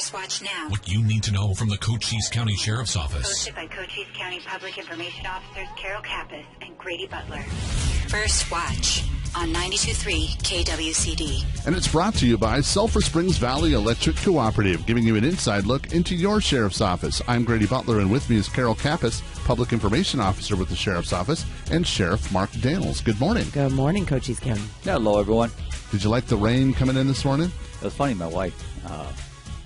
First Watch Now. What you need to know from the Cochise County Sheriff's Office. Hosted by Cochise County Public Information Officers Carol Kappas and Grady Butler. First Watch on 92.3 KWCD. And it's brought to you by Sulphur Springs Valley Electric Cooperative, giving you an inside look into your sheriff's office. I'm Grady Butler, and with me is Carol Kappas, Public Information Officer with the Sheriff's Office, and Sheriff Mark Daniels. Good morning. Good morning, Cochise County. Hello, everyone. Did you like the rain coming in this morning? It was funny. My wife,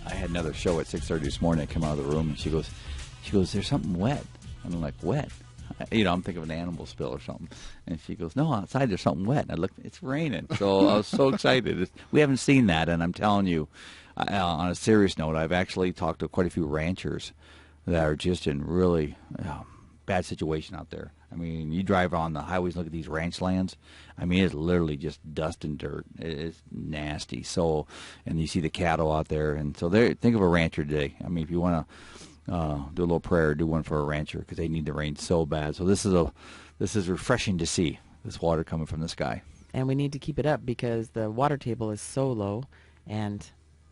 I had another show at 6:30 this morning. I come out of the room, and she goes, there's something wet. And I'm like, wet? I'm thinking of an animal spill or something. And she goes, no, outside there's something wet. And I looked, it's raining. So I was so excited. We haven't seen that, and I'm telling you, on a serious note, I've actually talked to quite a few ranchers that are just in really bad situation out there. I mean, you drive on the highways and look at these ranch lands. I mean, it's literally just dust and dirt. It's nasty. So, and you see the cattle out there. And so think of a rancher today. I mean, if you want to do a little prayer, do one for a rancher because they need the rain so bad. So this is refreshing to see, this water coming from the sky. And we need to keep it up because the water table is so low, and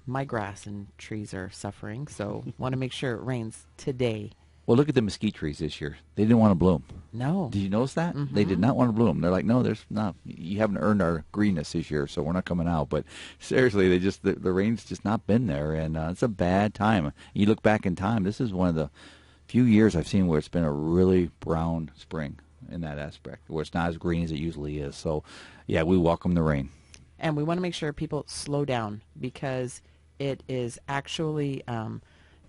my grass and trees are suffering. So want to make sure it rains today. Well, look at the mesquite trees this year. They didn't want to bloom. No. Did you notice that? Mm-hmm. They did not want to bloom. They're like, no, there's not. You haven't earned our greenness this year, so we're not coming out. But seriously, the rain's just not been there, and it's a bad time. You look back in time, this is one of the few years I've seen where it's been a really brown spring in that aspect, where it's not as green as it usually is. So, yeah, we welcome the rain. And we want to make sure people slow down because it is actually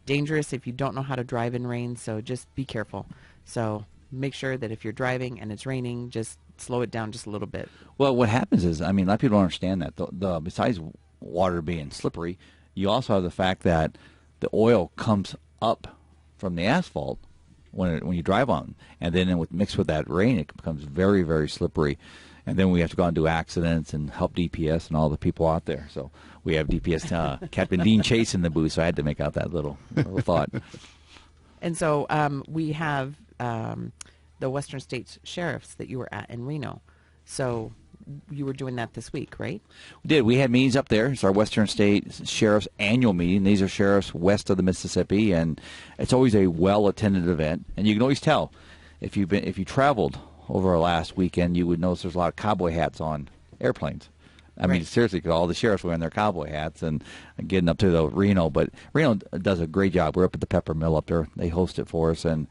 dangerous if you don't know how to drive in rain, so just be careful. So make sure that if you're driving and it's raining, just slow it down just a little bit. Well, what happens is, I mean, a lot of people don't understand that. Besides water being slippery, you also have the fact that the oil comes up from the asphalt when you drive on, and then mixed with that rain, it becomes very, very slippery. And then we have to go out and do accidents and help DPS and all the people out there. So we have DPS Captain Dean Chase in the booth, so I had to make out that little thought. And so we have the Western States Sheriffs that you were at in Reno. So you were doing that this week, right? We did. We had meetings up there. It's our Western States Sheriffs annual meeting. These are sheriffs west of the Mississippi, and it's always a well-attended event. And you can always tell if you traveled over our last weekend, you would notice there's a lot of cowboy hats on airplanes. I mean, seriously, because all the sheriffs wearing their cowboy hats and getting up to the Reno. But Reno does a great job. We're up at the Pepper Mill up there. They host it for us. And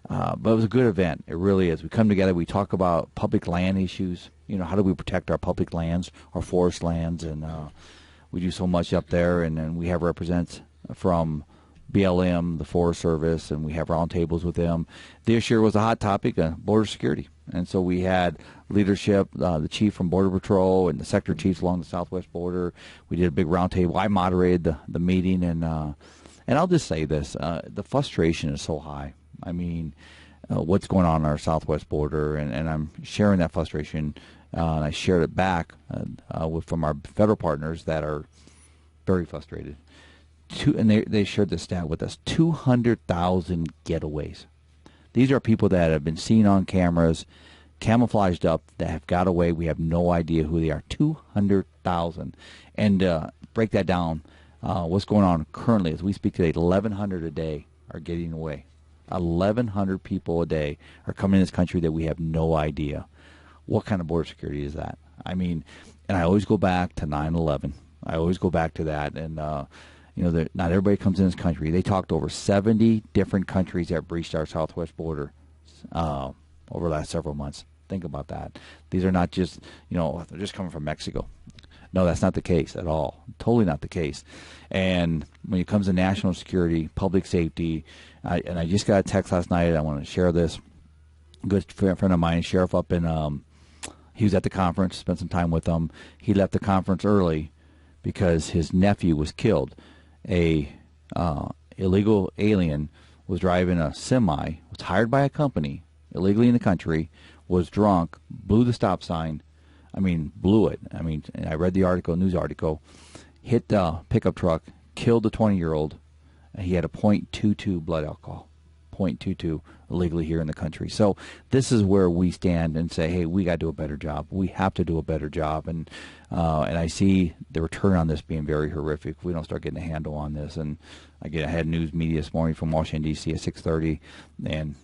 but it was a good event. It really is. We come together. We talk about public land issues. How do we protect our public lands, our forest lands? And we do so much up there. And then we have representatives from BLM, the Forest Service, and we have roundtables with them. This year was a hot topic, border security. And so we had leadership, the chief from Border Patrol and the sector chiefs along the southwest border. We did a big roundtable. I moderated the meeting, and I'll just say this. The frustration is so high. I mean, what's going on our southwest border, and I'm sharing that frustration, and I shared it back from our federal partners that are very frustrated. And they shared this stat with us, 200,000 getaways. These are people that have been seen on cameras, camouflaged up, that have got away. We have no idea who they are. 200,000. And break that down, what's going on currently as we speak today, 1,100 a day are getting away. 1,100 people a day are coming in this country that we have no idea. What kind of border security is that? I mean, and I always go back to 9/11. I always go back to that. And not everybody comes in this country. They talked over 70 different countries that breached our southwest border over the last several months. Think about that. These are not just, they're just coming from Mexico. No, that's not the case at all. Totally not the case. And when it comes to national security, public safety, and I just got a text last night. I want to share this. A good friend of mine, sheriff up in, he was at the conference, spent some time with them. He left the conference early because his nephew was killed. A illegal alien was driving a semi, was hired by a company illegally in the country, was drunk, blew the stop sign. I mean, blew it. I mean, I read the article, news article, hit the pickup truck, killed the 20-year-old, and he had a .22 blood alcohol. .22 illegally here in the country. So this is where we stand and say, hey, we got to do a better job. We have to do a better job. And I see the return on this being very horrific if we don't start getting a handle on this. And I had news media this morning from Washington, D.C. at 6:30 and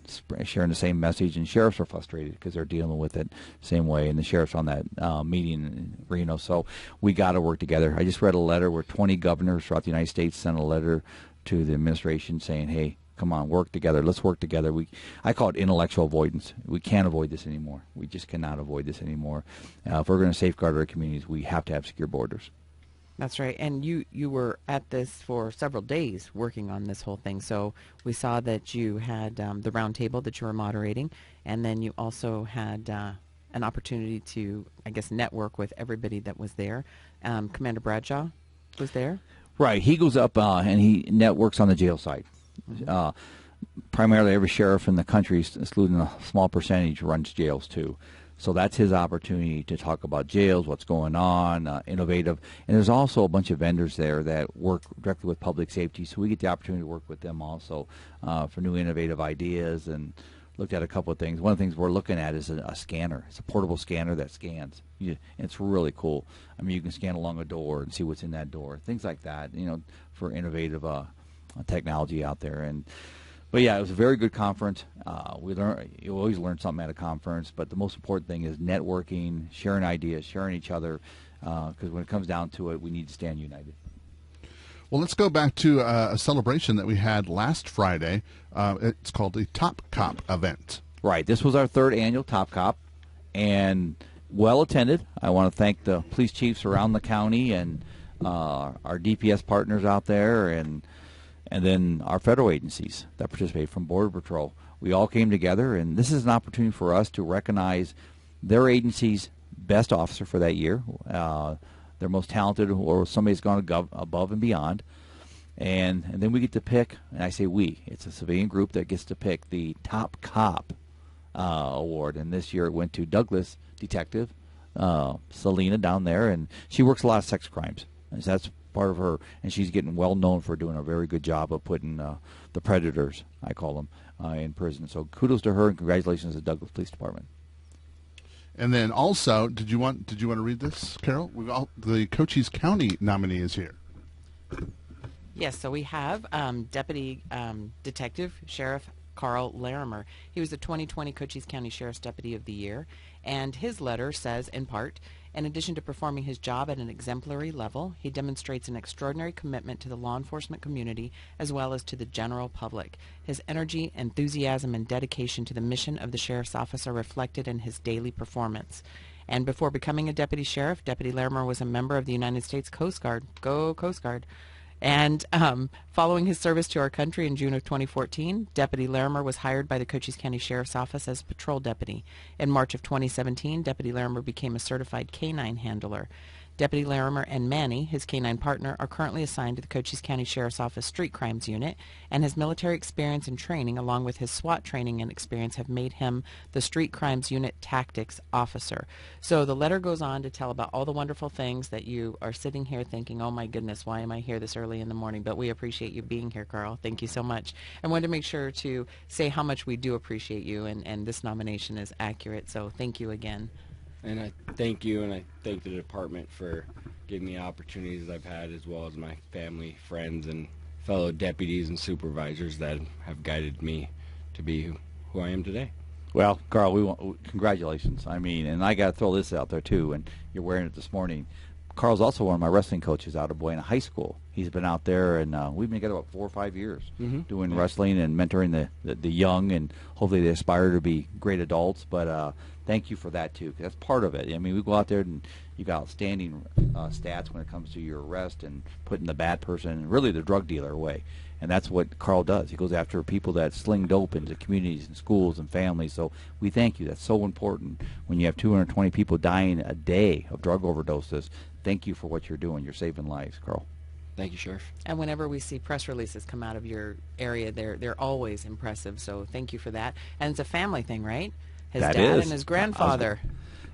sharing the same message. And sheriffs are frustrated because they're dealing with it same way. And the sheriffs on that meeting in Reno. So we got to work together. I just read a letter where 20 governors throughout the United States sent a letter to the administration saying, hey, come on, work together. Let's work together. I call it intellectual avoidance. We can't avoid this anymore. We just cannot avoid this anymore. If we're going to safeguard our communities, we have to have secure borders. That's right. And you were at this for several days working on this whole thing. So we saw that you had the round table that you were moderating, and then you also had an opportunity to, I guess, network with everybody that was there. Commander Bradshaw was there. Right. He goes up and he networks on the jail side. Primarily every sheriff in the country, excluding a small percentage, runs jails too. So that's his opportunity to talk about jails, what's going on, innovative. And there's also a bunch of vendors there that work directly with public safety, so we get the opportunity to work with them also for new innovative ideas, and looked at a couple of things. One of the things we're looking at is a scanner. It's a portable scanner that scans. It's really cool. I mean, you can scan along a door and see what's in that door, things like that, for innovative technology out there. But yeah, it was a very good conference. You always learn something at a conference, but the most important thing is networking, sharing ideas, sharing each other, because when it comes down to it, we need to stand united. Well, let's go back to a celebration that we had last Friday. It's called the Top Cop event. Right. This was our third annual Top Cop, and well attended. I want to thank the police chiefs around the county and our DPS partners out there, and then our federal agencies that participate from Border Patrol. We all came together, and this is an opportunity for us to recognize their agency's best officer for that year, their most talented, or somebody's gone above and beyond. And then we get to pick, and I say we, it's a civilian group that gets to pick the Top Cop award. And this year it went to Douglas Detective, Selena down there, and she works a lot of sex crimes. And that's part of her, and she's getting well known for doing a very good job of putting the predators, I call them, in prison. So kudos to her, and congratulations to the Douglas Police Department. And then also, did you want to read this, Carol? The Cochise County nominee is here. Yes, so we have Deputy Detective Sheriff Carl Larimer. He was the 2020 Cochise County Sheriff's Deputy of the Year, and his letter says, in part, in addition to performing his job at an exemplary level, he demonstrates an extraordinary commitment to the law enforcement community as well as to the general public. His energy, enthusiasm, and dedication to the mission of the Sheriff's Office are reflected in his daily performance. And before becoming a deputy sheriff, Deputy Larimer was a member of the United States Coast Guard. Go Coast Guard. And following his service to our country in June of 2014, Deputy Larimer was hired by the Cochise County Sheriff's Office as patrol deputy. In March of 2017, Deputy Larimer became a certified canine handler. Deputy Larimer and Manny, his canine partner, are currently assigned to the Cochise County Sheriff's Office Street Crimes Unit, and his military experience and training, along with his SWAT training and experience, have made him the Street Crimes Unit Tactics Officer. So the letter goes on to tell about all the wonderful things that you are sitting here thinking, oh my goodness, why am I here this early in the morning? But we appreciate you being here, Carl. Thank you so much. I wanted to make sure to say how much we do appreciate you, and this nomination is accurate, so thank you again. And I thank you, and I thank the department for giving me opportunities I've had, as well as my family, friends, and fellow deputies and supervisors that have guided me to be who I am today. Well, Carl, congratulations. I mean, and I got to throw this out there too, and you're wearing it this morning. Carl's also one of my wrestling coaches out of Buena High School. He's been out there, and we've been together about 4 or 5 years doing wrestling and mentoring the young, and hopefully they aspire to be great adults. But thank you for that, too, 'cause that's part of it. I mean, we go out there, and you got outstanding stats when it comes to your arrest and putting the bad person, and really the drug dealer, away. And that's what Carl does. He goes after people that sling dope into communities and schools and families. So we thank you. That's so important when you have 220 people dying a day of drug overdoses. Thank you for what you're doing. You're saving lives, Carl. Thank you, Sheriff. And whenever we see press releases come out of your area, they're always impressive. So thank you for that. And it's a family thing, right? His That dad is. and his grandfather.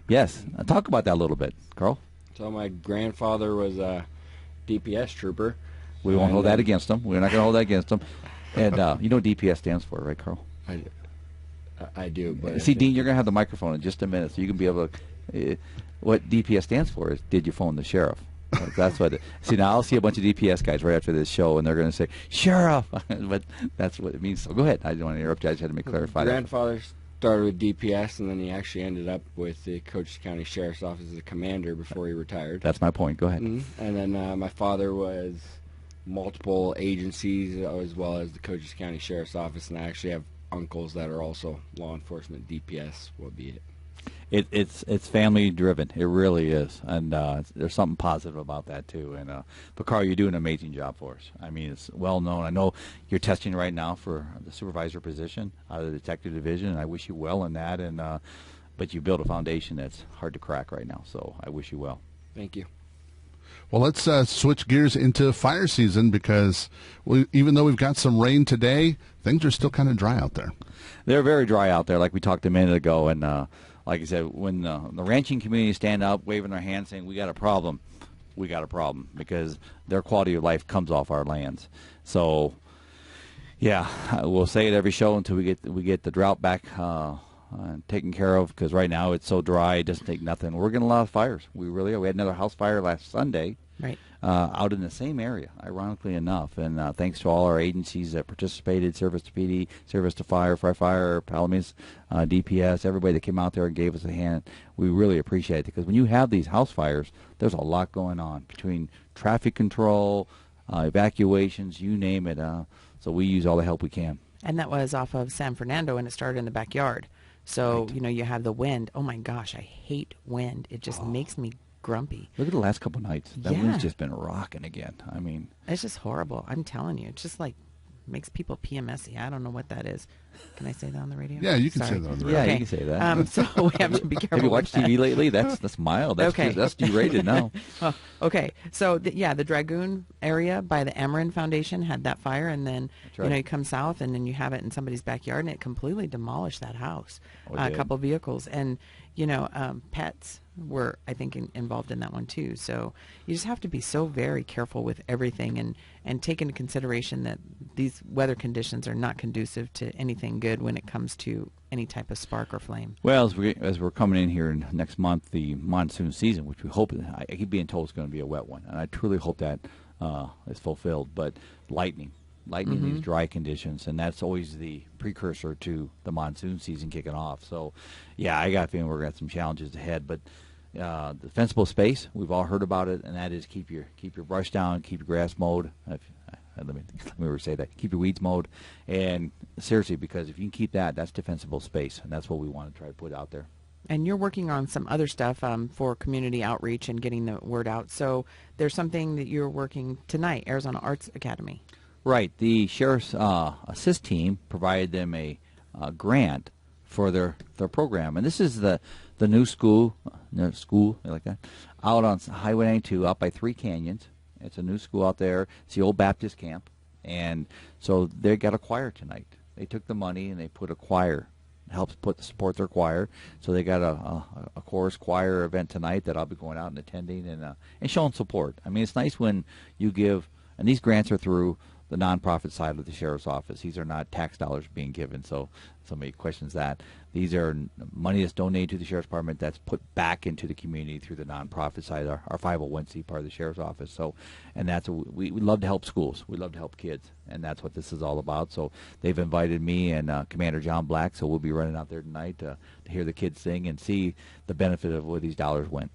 Yes. Talk about that a little bit, Carl. So my grandfather was a DPS trooper. We won't hold that against him. We're not going to hold that against him. And you know what DPS stands for, right, Carl? I do. But see, Dean, you're going to have the microphone in just a minute, so you can be able to. What DPS stands for is, did you phone the sheriff? That's what. See, now I'll see a bunch of DPS guys right after this show, and they're going to say sheriff, but that's what it means. So go ahead. I didn't want to interrupt you. I just had to clarify that. Grandfather started with DPS, and then he actually ended up with the Cochise County Sheriff's Office as a commander before he retired. That's my point. Go ahead. Mm-hmm. And then my father was multiple agencies as well as the Cochise County Sheriff's Office, and I actually have uncles that are also law enforcement. DPS will be it. It's family driven. It really is, and there's something positive about that too. And but Carl, you do an amazing job for us. I mean, it's well known. I know you're testing right now for the supervisor position out of the detective division, and I wish you well in that. And but you built a foundation that's hard to crack right now. So I wish you well. Thank you. Well, let's switch gears into fire season because even though we've got some rain today, things are still kind of dry out there. They're very dry out there, like we talked a minute ago, and like I said, when the ranching community stand up, waving their hands, saying, we got a problem, because their quality of life comes off our lands. So, yeah, we'll say it every show until we get the drought back taken care of, because right now it's so dry, it doesn't take nothing. We're getting a lot of fires. We really are. We had another house fire last Sunday. Right. Out in the same area, ironically enough, and thanks to all our agencies that participated, Service to PD, Service to Fire, Palamis, DPS, everybody that came out there and gave us a hand. We really appreciate it, because when you have these house fires, there's a lot going on between traffic control, evacuations, you name it. So we use all the help we can. And that was off of San Fernando, and it started in the backyard. So, Right. you know, you have the wind. Oh, my gosh, I hate wind. It just makes me grumpy. Look at the last couple nights. That Yeah. wind's just been rocking again. I mean, It's just horrible. I'm telling you. It's just like makes people PMSy. I don't know what that is. Can I say that on the radio? Yeah, you can Sorry. say that on the radio. yeah, Okay. you can say that. So we have to be careful. Have you watched with that. TV lately? That's mild. That's Okay. that's G-rated now. Oh, okay. So, the Dragoon area by the Ameren Foundation had that fire, and then, That's right. you come south, and then you have it in somebody's backyard, and it completely demolished that house. Oh, it A did. couple vehicles. And, pets were, I think, involved in that one, too. So you just have to be so very careful with everything and take into consideration that these weather conditions are not conducive to anything good when it comes to any type of spark or flame. Well, as we're coming in here next month, the monsoon season, which we hope, I keep being told it's going to be a wet one, and I truly hope that is fulfilled. But lightning in these dry conditions, and that's always the precursor to the monsoon season kicking off. So, yeah, I got a feeling we're going to have some challenges ahead. But defensible space, we've all heard about it, and that is keep your brush down, keep your grass mowed. Let me say that. Keep your weeds mowed, and seriously, because if you can keep that, that's defensible space, and that's what we want to try to put out there. And you're working on some other stuff for community outreach and getting the word out. So there's something that you're working tonight, Arizona Arts Academy. Right. The Sheriff's Assist team provided them a grant for their program, and this is the new school, like that, out on Highway 92, out by Three Canyons. It's a new school out there. It's the old Baptist camp, and so they got a choir tonight. They took the money and they put a choir, helps support their choir. So they got a chorus choir event tonight that I'll be going out and attending and showing support. I mean, it's nice when you give, and these grants are through the nonprofit side of the sheriff's office. These are not tax dollars being given, so somebody questions that. These are money that's donated to the sheriff's department that's put back into the community through the nonprofit side, our 501c part of the sheriff's office. So, and that's we love to help schools. We love to help kids, and that's what this is all about. So they've invited me and Commander John Black, so we'll be running out there tonight to hear the kids sing and see the benefit of where these dollars went.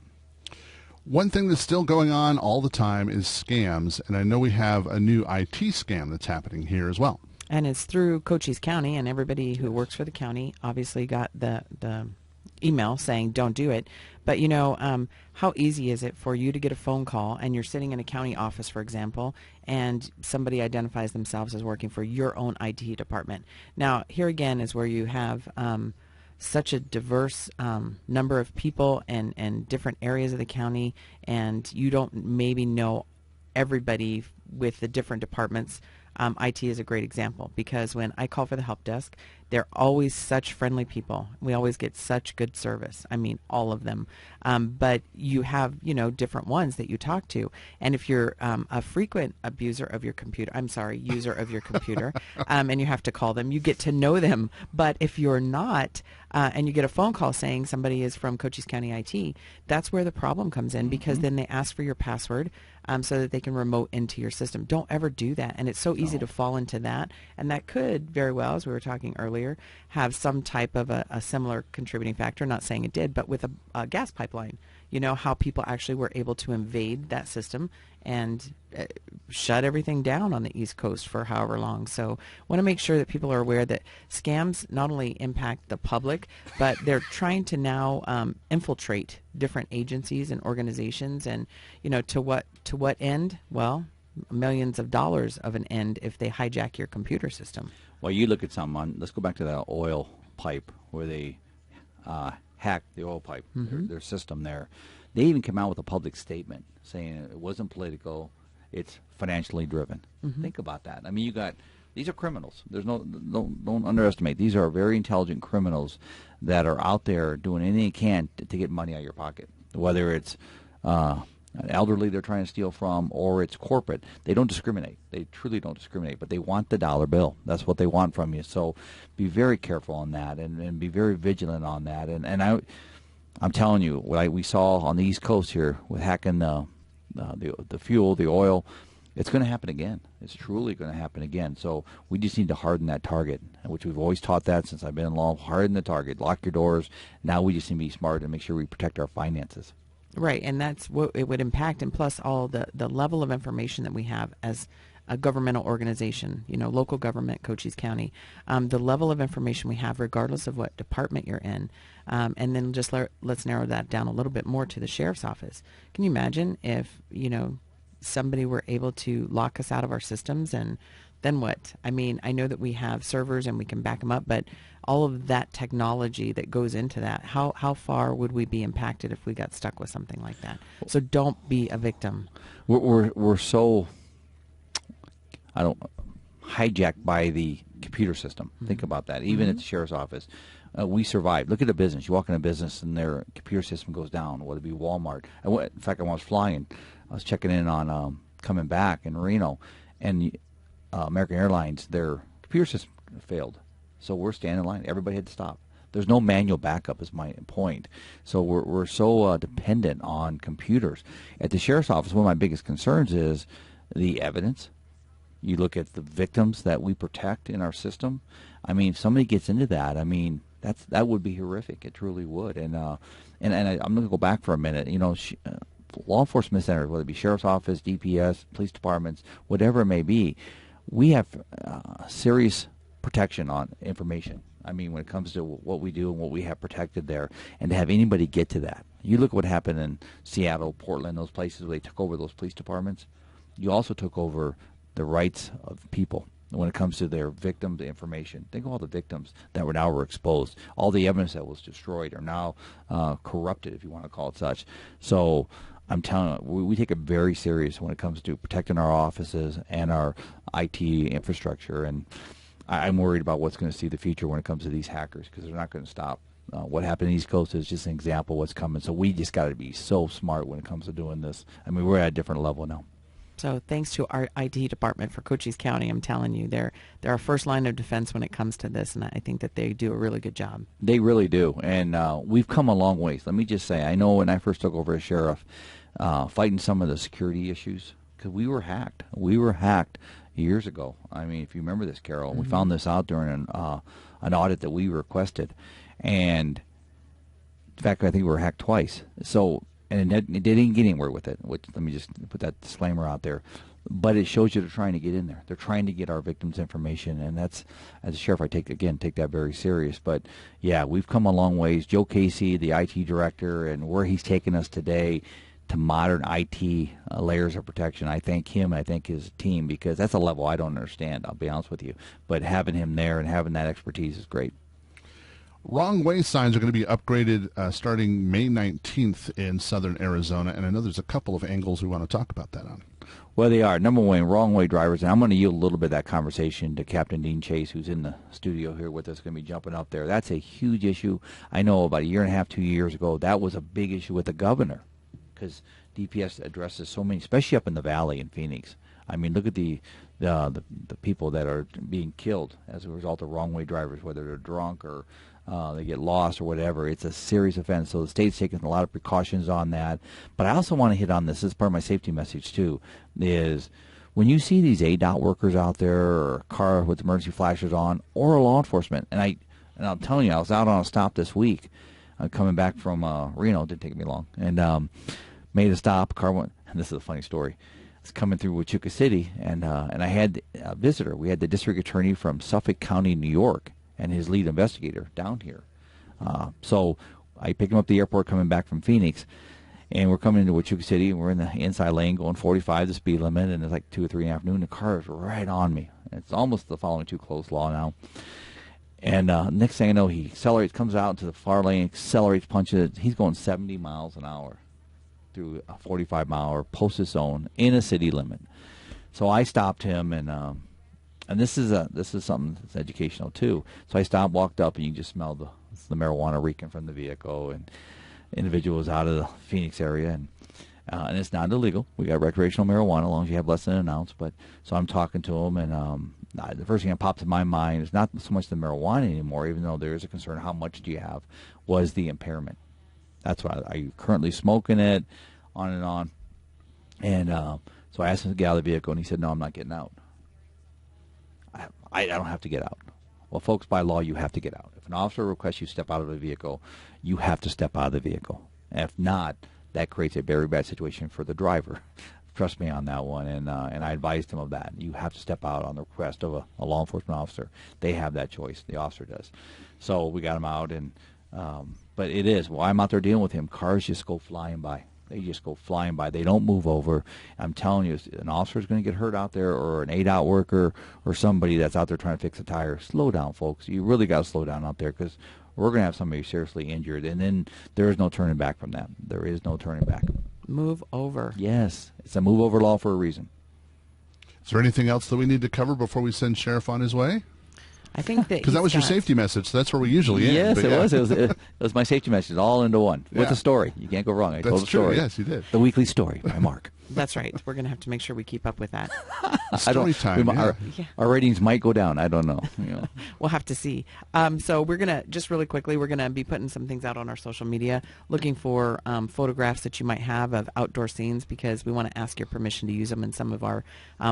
One thing that's still going on all the time is scams, and I know we have a new IT scam that's happening here as well. And it's through Cochise County, and everybody who works for the county obviously got the email saying don't do it. But, how easy is it for you to get a phone call and you're sitting in a county office, for example, and somebody identifies themselves as working for your own IT department? Now, here again is where you have such a diverse number of people and different areas of the county, and you don't maybe know everybody with the different departments. IT is a great example, because when I call for the help desk, They're always such friendly people. We always get such good service. I mean, all of them. But you have, different ones that you talk to. And if you're a frequent user of your computer, and you have to call them, you get to know them. But if you're not, and you get a phone call saying somebody is from Cochise County IT, that's where the problem comes in, because then they ask for your password so that they can remote into your system. Don't ever do that. And it's so easy to fall into that. And that could very well, as we were talking earlier, have some type of a similar contributing factor. Not saying it did, but with a gas pipeline. How people actually were able to invade that system and shut everything down on the East Coast for however long. So want to make sure that people are aware that scams not only impact the public, but they're trying to now infiltrate different agencies and organizations. And, to what end? Well, millions of dollars of an end if they hijack your computer system. Well, you look at let's go back to that oil pipe where they hacked the oil pipe, their system there. They even came out with a public statement saying it wasn't political, it's financially driven. Think about that. I mean, these are criminals. There's don't underestimate. These are very intelligent criminals that are out there doing anything they can to get money out of your pocket, whether it's an elderly they're trying to steal from, or it's corporate. They don't discriminate. They truly don't discriminate, but they want the dollar bill. That's what they want from you. So be very careful on that, and be very vigilant on that. And I'm telling you, what we saw on the East Coast here with hacking the fuel, the oil, it's going to happen again. It's truly going to happen again. So we just need to harden that target, which we've always taught that since I've been in law. Harden the target, lock your doors. Now we just need to be smart and make sure we protect our finances. Right, and that's what it would impact, and plus all the level of information that we have as a governmental organization, local government, Cochise County, the level of information we have regardless of what department you're in, and then just let's narrow that down a little bit more to the sheriff's office. Can you imagine if, somebody were able to lock us out of our systems, and then what? I mean, I know that we have servers and we can back them up, but all of that technology that goes into that, how far would we be impacted if we got stuck with something like that? So don't be a victim. We're so hijacked by the computer system. Think about that. Even at the sheriff's office, we survived. Look at a business. You walk in a business and their computer system goes down, whether it be Walmart. In fact, I was flying. I was checking in on coming back in Reno, and American Airlines, their computer system failed. So we're standing in line. Everybody had to stop. There's no manual backup is my point. So we're so dependent on computers. At the sheriff's office, one of my biggest concerns is the evidence. You look at the victims that we protect in our system. I mean, if somebody gets into that, I mean, that would be horrific. It truly would. And I'm going to go back for a minute. Law enforcement centers, whether it be sheriff's office, DPS, police departments, whatever it may be, we have serious protection on information. I mean, when it comes to what we do and what we have protected there, and to have anybody get to that. You look at what happened in Seattle, Portland, those places where they took over those police departments. You also took over the rights of people when it comes to their victims' information. Think of all the victims that were exposed. All the evidence that was destroyed are now corrupted, if you want to call it such. So I'm telling you, we take it very serious when it comes to protecting our offices and our IT infrastructure. And I'm worried about what's going to see the future when it comes to these hackers, because they're not going to stop. What happened in the East Coast is just an example of what's coming. So we just got to be so smart when it comes to doing this. I mean, we're at a different level now. So thanks to our IT department for Cochise County, I'm telling you, they're our first line of defense when it comes to this, and I think that they do a really good job. They really do, and we've come a long ways. Let me just say, I know when I first took over as sheriff, fighting some of the security issues, because we were hacked. We were hacked years ago. I mean, if you remember this, Carol, we found this out during an audit that we requested, and in fact, I think we were hacked twice. So. And they didn't get anywhere with it, which, let me just put that disclaimer out there. But it shows you they're trying to get in there. They're trying to get our victims' information, and that's, as a sheriff, I take that very serious. But, yeah, we've come a long ways. Joe Casey, the IT director, and where he's taken us today to modern IT layers of protection, I thank him and I thank his team, because that's a level I don't understand, I'll be honest with you. But having him there and having that expertise is great. Wrong way signs are going to be upgraded starting May 19th in southern Arizona, and I know there's a couple of angles we want to talk about that on. Well, they are. Number one, wrong-way drivers. And I'm going to yield a little bit of that conversation to Captain Dean Chase, who's in the studio here with us, going to be jumping up there. That's a huge issue. I know about a year and a half, 2 years ago, that was a big issue with the governor because DPS addresses so many, especially up in the valley in Phoenix. I mean, look at the people that are being killed as a result of wrong-way drivers, whether they're drunk or they get lost or whatever. It's a serious offense. So the state's taking a lot of precautions on that. But I also want to hit on this. This is part of my safety message, too, is when you see these ADOT workers out there or a car with emergency flashers on or a law enforcement, and I'm telling you, I was out on a stop this week coming back from Reno. It didn't take me long. And made a stop. Car went, and this is a funny story. It's coming through Wichita City, and I had a visitor. We had the district attorney from Suffolk County, New York, and his lead investigator down here. So I picked him up at the airport coming back from Phoenix, and we're coming into Wichita City, and we're in the inside lane going 45, the speed limit, and it's like 2 or 3 in the afternoon. The car is right on me. It's almost the following too close law now. And next thing I know, he accelerates, comes out into the far lane, accelerates, punches. He's going 70 miles an hour through a 45-mile posted zone in a city limit. So I stopped him, and this is something that's educational too. So I stopped, walked up, and you just smell the marijuana reeking from the vehicle, and individual was out of the Phoenix area, and it's not illegal. We got recreational marijuana as long as you have less than an ounce. But so I'm talking to him, and the first thing that popped in my mind is not so much the marijuana anymore, even though there is a concern how much do you have, was the impairment. That's why, are you currently smoking it, on and on. And so I asked him to get out of the vehicle, and he said, no, I'm not getting out. I don't have to get out. Well, folks, by law, you have to get out. If an officer requests you step out of the vehicle, you have to step out of the vehicle. And if not, that creates a very bad situation for the driver. Trust me on that one. And I advised him of that. You have to step out on the request of a law enforcement officer. They have that choice. The officer does. So we got him out. And but it is. While I'm out there dealing with him, cars just go flying by. They just go flying by. They don't move over. I'm telling you, an officer is going to get hurt out there, or an ADOT worker, or somebody that's out there trying to fix a tire. Slow down, folks. You really got to slow down out there, because we're going to have somebody seriously injured, and then there is no turning back from that. There is no turning back. Move over. Yes. It's a move over law for a reason. Is there anything else that we need to cover before we send Sheriff on his way? I think that because that was your safety message. So that's where we usually end. Yes, it was my safety message, all into one with a story. You can't go wrong. I told the story. Yes, you did. The weekly story by Mark. That's right. We're going to have to make sure we keep up with that. Story time. Our ratings might go down. I don't know. We'll have to see. So we're going to, just really quickly, we're going to be putting some things out on our social media, looking for photographs that you might have of outdoor scenes, because we want to ask your permission to use them in some of our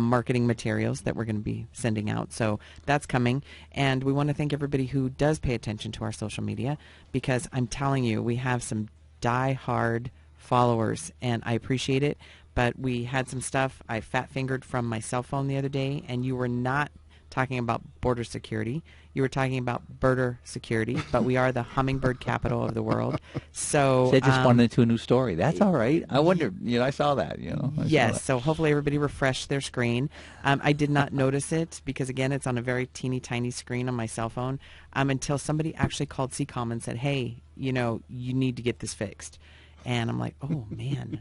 marketing materials that we're going to be sending out. So that's coming. And we want to thank everybody who does pay attention to our social media, because I'm telling you, we have some die-hard followers, and I appreciate it. But we had some stuff I fat-fingered from my cell phone the other day, and you were not talking about border security. You were talking about birder security, but we are the hummingbird capital of the world. So it just spun into a new story. That's all right. I wonder, I saw that, Yes, so hopefully everybody refreshed their screen. I did not notice it because, again, it's on a very teeny tiny screen on my cell phone until somebody actually called CCOM and said, hey, you need to get this fixed. And I'm like, oh, man,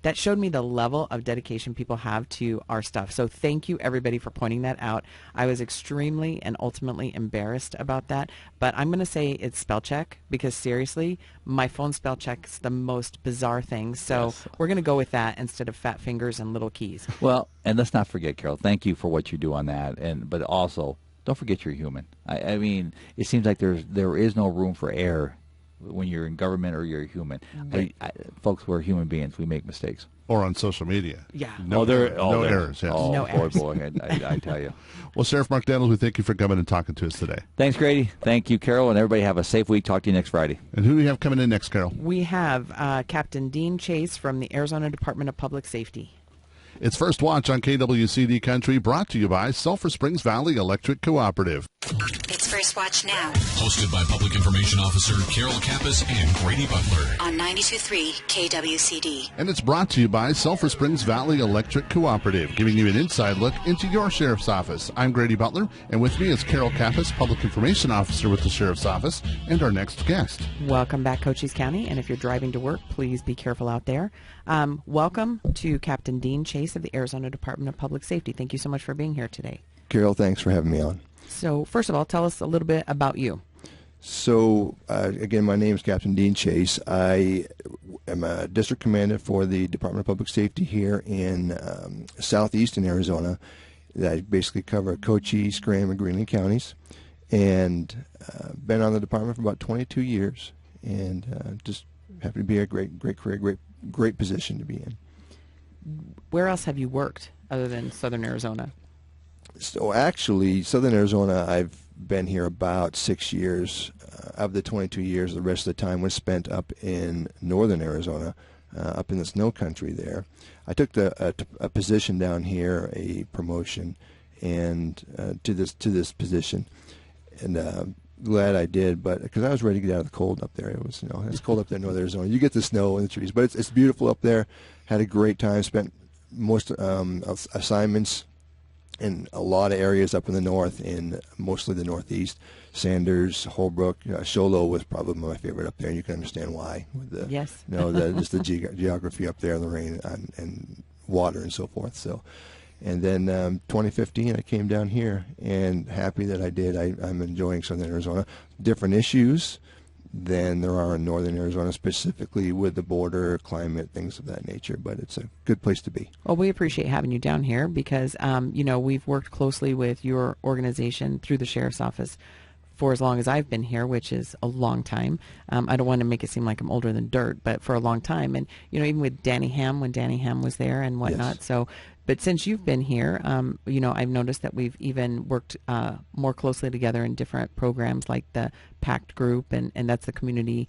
that showed me the level of dedication people have to our stuff. So thank you, everybody, for pointing that out. I was extremely and ultimately embarrassed about that. But I'm going to say it's spell check, because seriously, my phone spell checks the most bizarre things. So yes, we're going to go with that instead of fat fingers and little keys. Well, and let's not forget, Carol, thank you for what you do on that. But also, don't forget you're human. I mean, it seems like there is no room for error when you're in government or you're a human. Folks, we're human beings. We make mistakes. Or on social media. Yeah. No errors. Yes. Oh, no errors. Boy, I tell you. Well, Sheriff Mark Daniels, we thank you for coming and talking to us today. Thanks, Grady. Thank you, Carol, and everybody have a safe week. Talk to you next Friday. And who do we have coming in next, Carol? We have Captain Dean Chase from the Arizona Department of Public Safety. It's First Watch on KWCD Country, brought to you by Sulphur Springs Valley Electric Cooperative. It's First Watch Now. Hosted by Public Information Officer Carol Kappas and Grady Butler. On 92.3 KWCD. And it's brought to you by Sulphur Springs Valley Electric Cooperative, giving you an inside look into your sheriff's office. I'm Grady Butler, and with me is Carol Kappas, Public Information Officer with the Sheriff's Office, and our next guest. Welcome back, Cochise County, and if you're driving to work, please be careful out there. Welcome to Captain Dean Chase of the Arizona Department of Public Safety. Thank you so much for being here today. Carol, thanks for having me on. So, first of all, tell us a little bit about you. So, again, my name is Captain Dean Chase. I am a district commander for the Department of Public Safety here in southeastern Arizona. I basically cover Cochise, Graham, and Greenland counties, and been on the department for about 22 years, and just happy to be a great career, great position to be in. Where else have you worked other than Southern Arizona? So actually, Southern Arizona, I've been here about 6 years. Of the 22 years, the rest of the time was spent up in Northern Arizona, up in the snow country there. I took a position down here, a promotion, and to this position, and glad I did. But because I was ready to get out of the cold up there, it's cold up there in Northern Arizona. You get the snow and the trees, but it's beautiful up there. Had a great time. Spent most assignments in a lot of areas up in the north, in mostly the northeast. Sanders, Holbrook, Show Low was probably my favorite up there, and you can understand why. With the, yes. Just the geography up there, and the rain and water and so forth. So, and then 2015, I came down here, and happy that I did. I'm enjoying Southern Arizona. Different issues than there are in Northern Arizona, specifically with the border, climate, things of that nature. But it's a good place to be. Well, we appreciate having you down here because, we've worked closely with your organization through the Sheriff's Office for as long as I've been here, which is a long time. I don't want to make it seem like I'm older than dirt, but for a long time. And, even with Danny Ham, when Danny Ham was there and whatnot. Yes. So, but since you've been here, I've noticed that we've even worked more closely together in different programs like the PACT group, and that's the community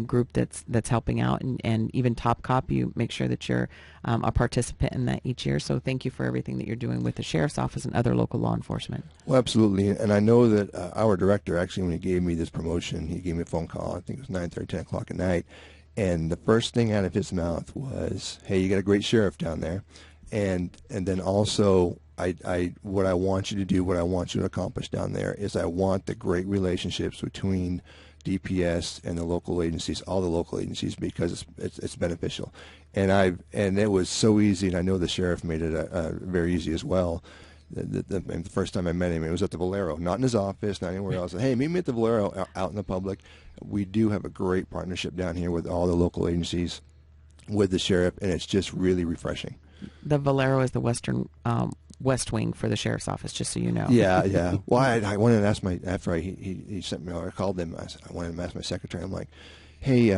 group that's helping out, and even Top Cop, you make sure that you're a participant in that each year. So thank you for everything that you're doing with the Sheriff's Office and other local law enforcement. Well, absolutely. And I know that our director, actually, when he gave me this promotion, he gave me a phone call, I think it was 9:30, 10 o'clock at night, and the first thing out of his mouth was, hey, you got a great sheriff down there. And then also, what I want you to do, what I want you to accomplish down there is I want the great relationships between DPS and the local agencies, all the local agencies, because it's beneficial. And it was so easy, and I know the sheriff made it very easy as well. The first time I met him, it was at the Valero, not in his office, not anywhere else. Hey, meet me at the Valero out in the public. We do have a great partnership down here with all the local agencies, with the sheriff, and it's just really refreshing. The Valero is the western west wing for the Sheriff's Office, just so you know. Yeah. Well, I wanted to ask after he sent me, or I called him, I wanted to ask my secretary, I'm like, hey,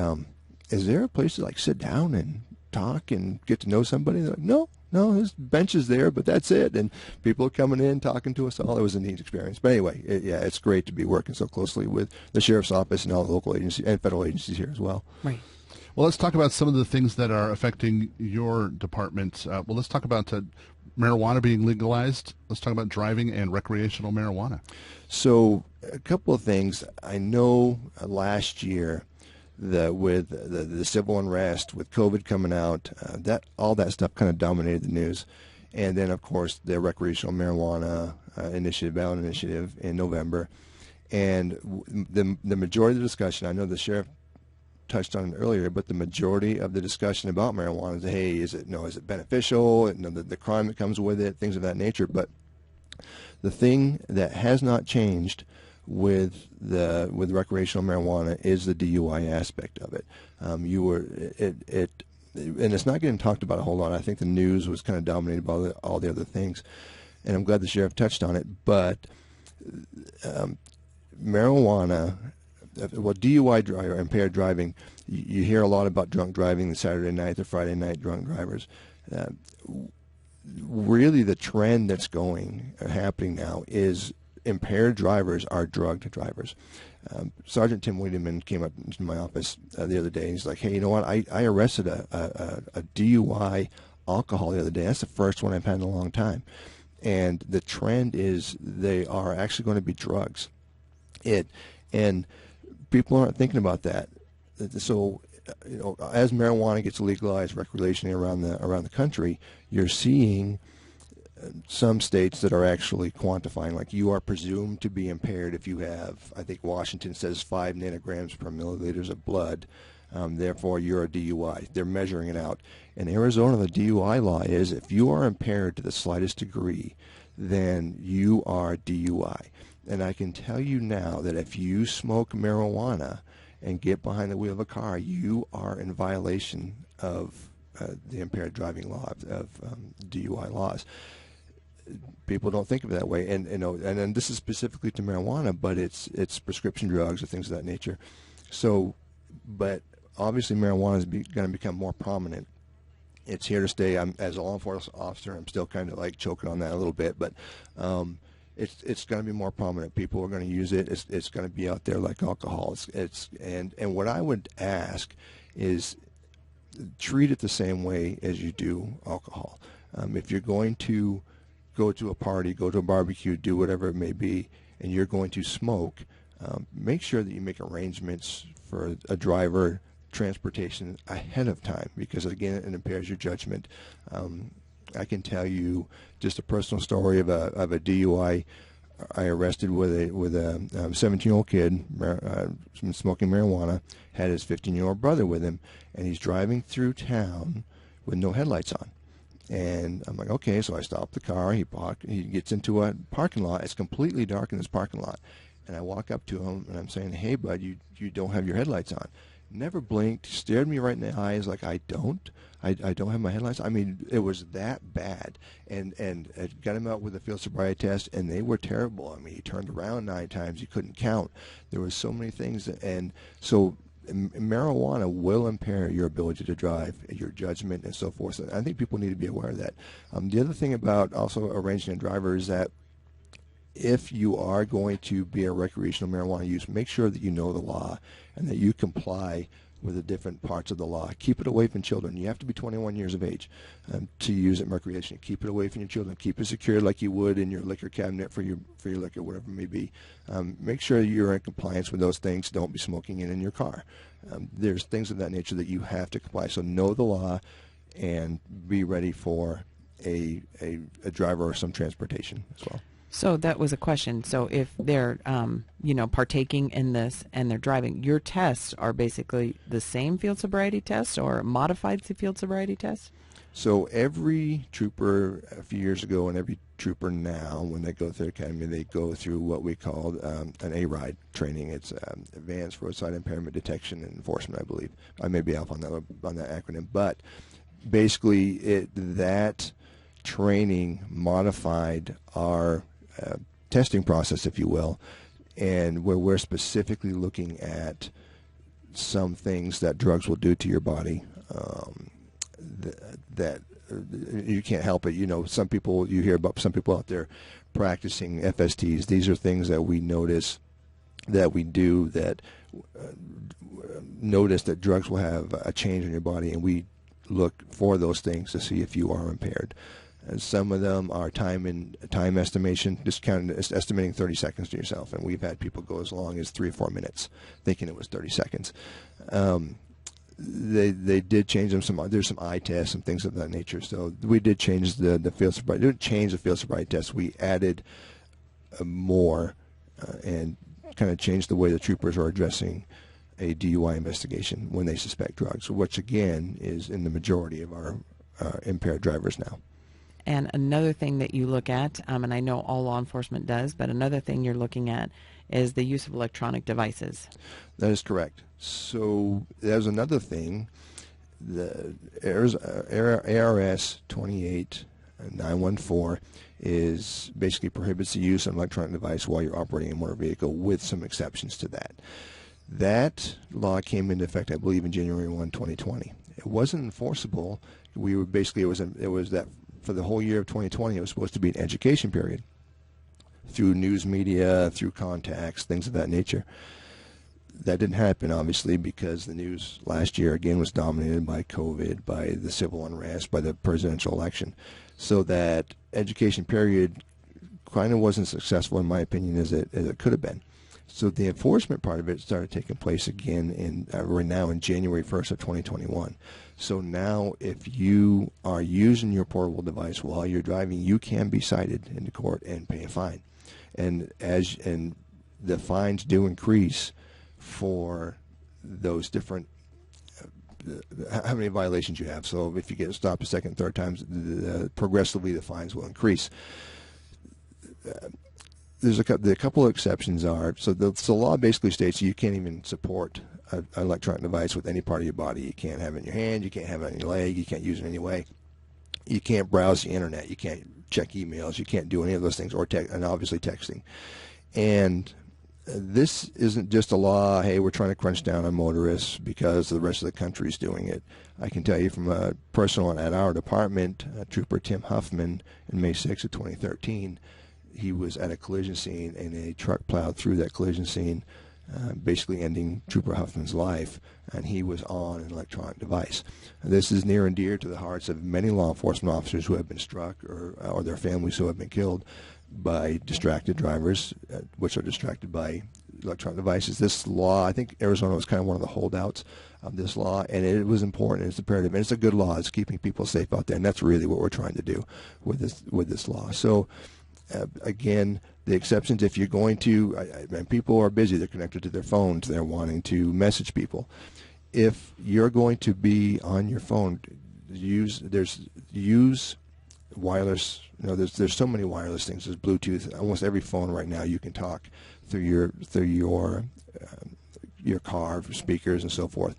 is there a place to sit down and talk and get to know somebody? They're like, no, there's benches there, but that's it. And people are coming in, talking to us all. It was a neat experience. But anyway, it's great to be working so closely with the Sheriff's Office and all the local agencies and federal agencies here as well. Right. Well, let's talk about some of the things that are affecting your department. Let's talk about marijuana being legalized. Let's talk about driving and recreational marijuana. So a couple of things. I know last year with the civil unrest, with COVID coming out, all that stuff kind of dominated the news. And then, of course, the recreational marijuana ballot initiative in November. And the majority of the discussion, I know the sheriff touched on it earlier, but the majority of the discussion about marijuana is, hey, is it beneficial? The crime that comes with it, things of that nature. But the thing that has not changed with recreational marijuana is the DUI aspect of it. And it's not getting talked about a whole lot. I think the news was kind of dominated by all the other things, and I'm glad the sheriff touched on it. But marijuana. Well, DUI or impaired driving, you hear a lot about drunk driving, the Saturday night, the Friday night drunk drivers. Really, the trend that's happening now is impaired drivers are drugged drivers. Sergeant Tim Wiedemann came up into my office the other day, and he's like, hey, you know what, I arrested a DUI alcohol the other day. That's the first one I've had in a long time. And the trend is they are actually going to be drugs. And people aren't thinking about that. So, as marijuana gets legalized recreationally around the country, you're seeing some states that are actually quantifying, like you are presumed to be impaired if you have, I think Washington says 5 nanograms per milliliters of blood. Therefore, you're a DUI. They're measuring it out. In Arizona, the DUI law is if you are impaired to the slightest degree, then you are DUI. And I can tell you now that if you smoke marijuana and get behind the wheel of a car, you are in violation of the impaired driving law of DUI laws. People don't think of it that way, and then this is specifically to marijuana, but it's prescription drugs or things of that nature. So, but obviously marijuana is going to become more prominent. It's here to stay. As a law enforcement officer, I'm still kind of like choking on that a little bit, but it's going to be more prominent. People are going to use it. It's going to be out there like alcohol. And what I would ask is treat it the same way as you do alcohol. If you're going to go to a party, go to a barbecue, do whatever it may be, and you're going to smoke, make sure that you make arrangements for a driver, transportation ahead of time, because again, it impairs your judgment. I can tell you just a personal story of a DUI I arrested with a 17-year-old kid smoking marijuana, had his 15-year-old brother with him, and he's driving through town with no headlights on. And I'm like, okay, so I stop the car. He gets into a parking lot. It's completely dark in this parking lot. And I walk up to him, and I'm saying, hey, bud, you don't have your headlights on. Never blinked, stared me right in the eyes like, I don't have my headlights. I mean, it was that bad. And I got him out with a field sobriety test, and they were terrible. I mean, he turned around 9 times. He couldn't count. There was so many things. And so marijuana will impair your ability to drive, your judgment, and so forth. So I think people need to be aware of that. The other thing about also arranging a driver is that if you are going to be a recreational marijuana use, make sure that you know the law and that you comply with the different parts of the law. Keep it away from children. You have to be 21 years of age to use it recreationally. Keep it away from your children. Keep it secured like you would in your liquor cabinet for your liquor, whatever it may be. Make sure you're in compliance with those things. Don't be smoking it in your car. There's things of that nature that you have to comply. So know the law and be ready for a driver or some transportation as well. So that was a question. So if they're, partaking in this and they're driving, your tests are basically the same field sobriety tests or modified field sobriety tests? So every trooper a few years ago and every trooper now, when they go through the academy, they go through what we call an ARIDE training. It's Advanced Roadside Impairment Detection and Enforcement, I believe. I may be off on that acronym, but basically that training modified our testing process, if you will, and where we're specifically looking at some things that drugs will do to your body that you can't help it. You hear about some people out there practicing FSTs. These are things that we notice that we do that notice that drugs will have a change in your body, and we look for those things to see if you are impaired. And some of them are time estimation, just estimating 30 seconds to yourself. And we've had people go as long as 3 or 4 minutes thinking it was 30 seconds. They did change them. There's some eye tests and things of that nature. So we did change the field sobriety. We didn't change the field sobriety test. We added more and kind of changed the way the troopers are addressing a DUI investigation when they suspect drugs, which again is in the majority of our impaired drivers now. And another thing that you look at, and I know all law enforcement does, but another thing you're looking at is the use of electronic devices. That is correct. So there's another thing. The ARS 28914 is basically prohibits the use of an electronic device while you're operating a motor vehicle, with some exceptions to that. That law came into effect, I believe, in January 1, 2020. It wasn't enforceable. It was that for the whole year of 2020, it was supposed to be an education period through news media, through contacts, things of that nature. That didn't happen, obviously, because the news last year, again, was dominated by COVID, by the civil unrest, by the presidential election. So that education period kind of wasn't successful, in my opinion, as it could have been. So the enforcement part of it started taking place again right now in January 1st of 2021. So now if you are using your portable device while you're driving, you can be cited into court and pay a fine. And the fines do increase for those different how many violations you have. So if you get stopped a second, third times, progressively the fines will increase. There's a couple of exceptions are, so the law basically states you can't even support an electronic device with any part of your body. You can't have it in your hand, you can't have it on your leg, you can't use it in any way. You can't browse the internet, you can't check emails, you can't do any of those things, and obviously texting. And this isn't just a law, hey, we're trying to crunch down on motorists because the rest of the country is doing it. I can tell you from a personal at our department, Trooper Tim Huffman, in May 6th of 2013, he was at a collision scene and a truck plowed through that collision scene, basically ending Trooper Huffman's life, and he was on an electronic device. This is near and dear to the hearts of many law enforcement officers who have been struck or their families who have been killed by distracted drivers, which are distracted by electronic devices. This law, I think Arizona was kind of one of the holdouts of this law, and it was important, it's imperative, and it's a good law. It's keeping people safe out there, and that's really what we're trying to do with this law. So again, the exceptions, if you're going to, and people are busy, they're connected to their phones, they're wanting to message people. If you're going to be on your phone, use wireless. There's so many wireless things. There's Bluetooth. Almost every phone right now you can talk through your car speakers and so forth.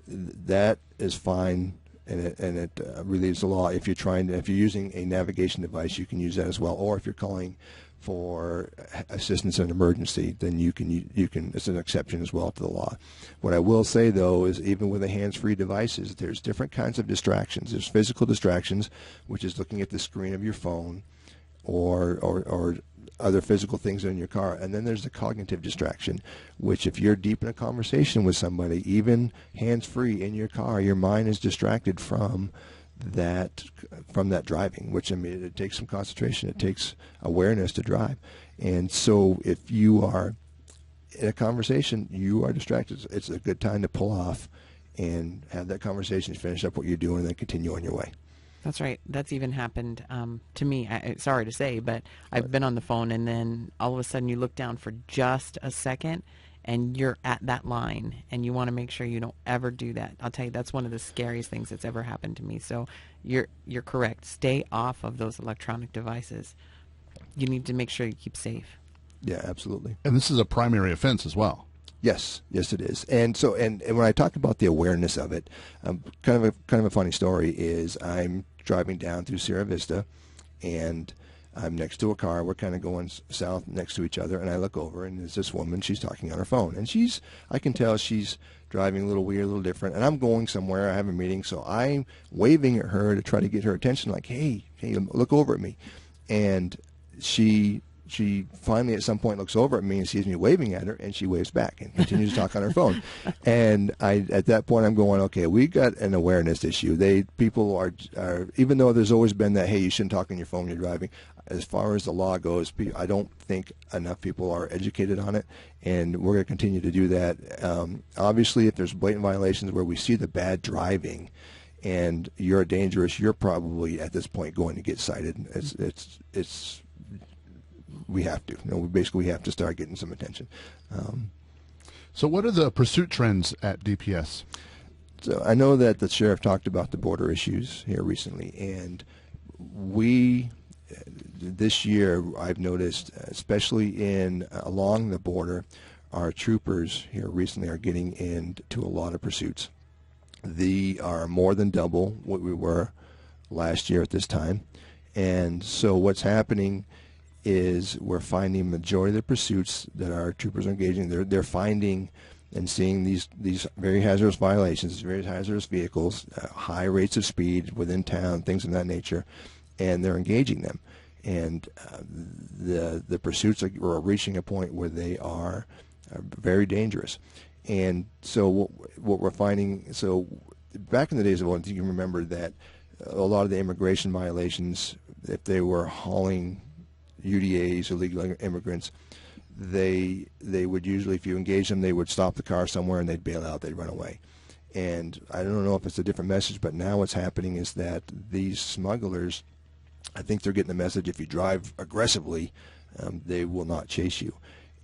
That is fine. And it relieves the law. If you're using a navigation device, you can use that as well. Or if you're calling for assistance in an emergency, then you can. It's an exception as well to the law. What I will say though is, even with the hands-free devices, there's different kinds of distractions. There's physical distractions, which is looking at the screen of your phone, or other physical things in your car. And then there's the cognitive distraction, which if you're deep in a conversation with somebody, even hands-free in your car, your mind is distracted from that driving, which, I mean, it takes some concentration, it takes awareness to drive. And so if you are in a conversation, you are distracted, it's a good time to pull off and have that conversation, finish up what you're doing, and then continue on your way. That's right. That's even happened to me. Sorry to say, but I've been on the phone, and then all of a sudden you look down for just a second, and you're at that line, and you want to make sure you don't ever do that. I'll tell you, that's one of the scariest things that's ever happened to me. So you're correct. Stay off of those electronic devices. You need to make sure you keep safe. Yeah, absolutely. And this is a primary offense as well. Yes, it is. And so, and when I talk about the awareness of it, kind of a funny story is I'm driving down through Sierra Vista, and I'm next to a car. We're kind of going south next to each other, and I look over, and there's this woman. She's talking on her phone, and I can tell she's driving a little weird, a little different, and I'm going somewhere. I have a meeting, so I'm waving at her to try to get her attention, like, hey, look over at me. And she finally at some point looks over at me and sees me waving at her, and she waves back and continues to talk on her phone. And at that point I'm going, okay, we got an awareness issue. People are even though there's always been that, hey, you shouldn't talk on your phone when you're driving, as far as the law goes, I don't think enough people are educated on it, and we're going to continue to do that. Obviously, if there's blatant violations where we see the bad driving and you're dangerous, you're probably at this point going to get cited. We have to. We have to start getting some attention. So what are the pursuit trends at DPS? So I know that the sheriff talked about the border issues here recently, and this year I've noticed, especially along the border, our troopers here recently are getting into a lot of pursuits. They are more than double what we were last year at this time. And so what's happening is we're finding majority of the pursuits that our troopers are engaging, they're finding and seeing these very hazardous violations, very hazardous vehicles, high rates of speed within town, things of that nature, and they're engaging them. And the pursuits are reaching a point where they are very dangerous. And so what we're finding, so back in the days of old, you can remember that a lot of the immigration violations, if they were hauling UDAs, illegal immigrants, they would usually, if you engage them, they would stop the car somewhere and they'd bail out, they'd run away. And I don't know if it's a different message, but now what's happening is that these smugglers, I think they're getting the message, if you drive aggressively, they will not chase you.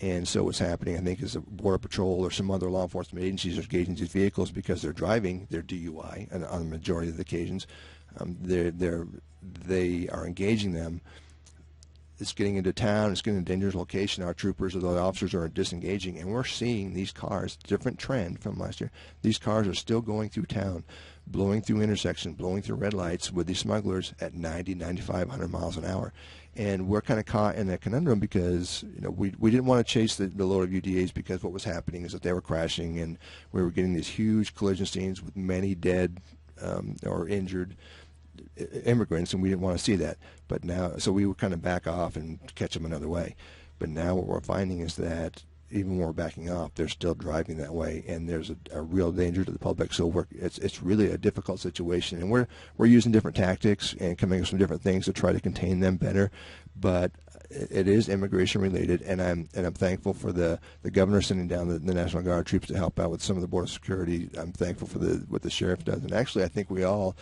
And so what's happening, I think, is the Border Patrol or some other law enforcement agencies are engaging these vehicles because they're driving their DUI, and on the majority of the occasions, they are engaging them. It's getting into town, it's getting into a dangerous location. Our troopers or the officers are disengaging, and we're seeing these cars, different trend from last year, these cars are still going through town, blowing through intersections, blowing through red lights with these smugglers at 90, 95, 100 miles an hour. And we're kind of caught in that conundrum because, you know, we didn't want to chase the load of UDAs because what was happening is that they were crashing and we were getting these huge collision scenes with many dead or injured immigrants, and we didn't want to see that. But now, so we would kind of back off and catch them another way. But now what we're finding is that even when we're backing off, they're still driving that way, and there's a real danger to the public. So it's really a difficult situation, and we're using different tactics and coming up with some different things to try to contain them better. But it is immigration related, and I'm thankful for the governor sending down the National Guard troops to help out with some of the border security. I'm thankful for what the sheriff does, and actually I think we all,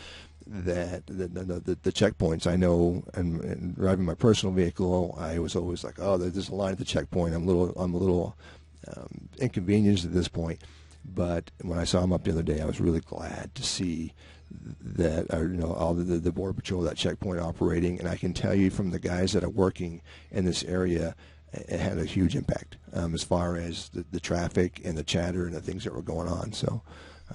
that the checkpoints, I know, and driving my personal vehicle, I was always like, oh, there's a line at the checkpoint. I'm a little inconvenienced at this point. But when I saw him up the other day, I was really glad to see that, all the Border Patrol, that checkpoint operating. And I can tell you from the guys that are working in this area, it had a huge impact as far as the traffic and the chatter and the things that were going on. So.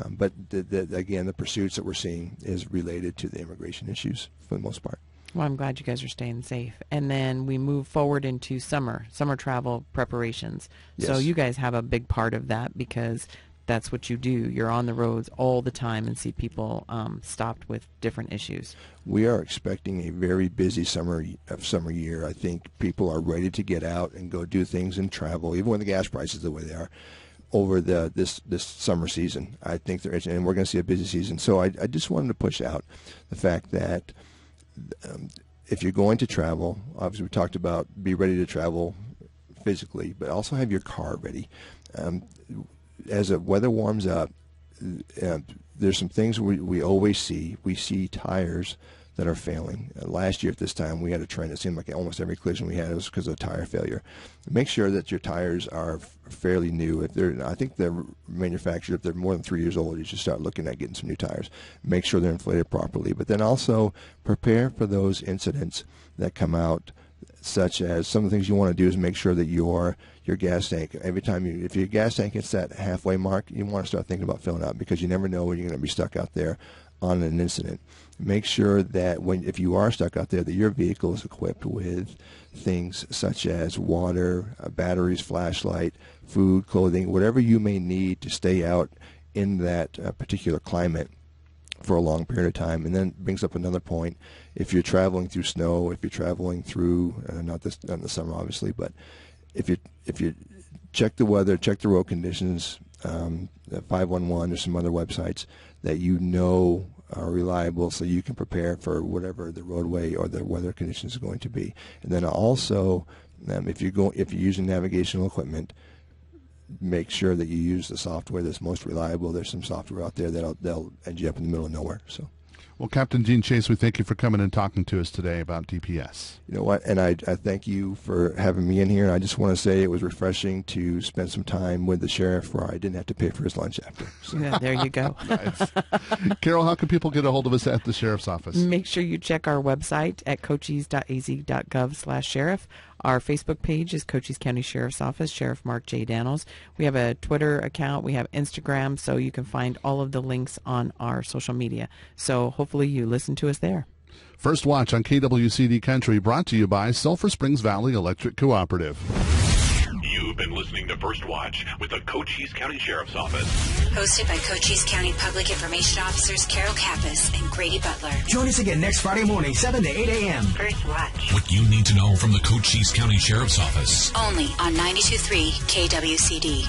But again, the pursuits that we're seeing is related to the immigration issues for the most part. Well, I'm glad you guys are staying safe. And then we move forward into summer travel preparations. Yes. So you guys have a big part of that because that's what you do. You're on the roads all the time and see people stopped with different issues. We are expecting a very busy summer year. I think people are ready to get out and go do things and travel, even when the gas prices are the way they are, over this summer season. I think they're itching, and we're going to see a busy season. So I just wanted to push out the fact that if you're going to travel, obviously we talked about be ready to travel physically, but also have your car ready. As the weather warms up, there's some things we always see. We see tires that are failing. Last year at this time, we had a trend. It seemed like almost every collision we had was because of tire failure. Make sure that your tires are fairly new. I think they're manufactured, if they're more than 3 years old, you should start looking at getting some new tires. Make sure they're inflated properly. But then also prepare for those incidents that come out, such as some of the things you want to do is make sure that your gas tank, every time if your gas tank hits that halfway mark, you want to start thinking about filling up, because you never know when you're going to be stuck out there on an incident. Make sure that if you are stuck out there, that your vehicle is equipped with things such as water, batteries, flashlight, food, clothing, whatever you may need to stay out in that particular climate for a long period of time. And then brings up another point: if you're traveling through snow, if you're not in the summer obviously, but if you check the weather, check the road conditions, 511 or some other websites that are reliable, so you can prepare for whatever the roadway or the weather conditions are going to be. And then also, if you're using navigational equipment, make sure that you use the software that's most reliable. There's some software out there they'll end you up in the middle of nowhere. So. Well, Captain Gene Chase, we thank you for coming and talking to us today about DPS. You know what, and I thank you for having me in here, and I just want to say it was refreshing to spend some time with the sheriff where I didn't have to pay for his lunch after. So. Yeah, there you go. Nice. Carol, how can people get a hold of us at the sheriff's office? Make sure you check our website at cochise.az.gov/sheriff. Our Facebook page is Cochise County Sheriff's Office, Sheriff Mark J. Daniels. We have a Twitter account. We have Instagram, so you can find all of the links on our social media. So hopefully you listen to us there. First Watch on KWCD Country, brought to you by Sulphur Springs Valley Electric Cooperative. You've been listening to First Watch with the Cochise County Sheriff's Office. Hosted by Cochise County Public Information Officers Carol Kappas and Grady Butler. Join us again next Friday morning, 7 to 8 a.m. First Watch. What you need to know from the Cochise County Sheriff's Office. Only on 92.3 KWCD.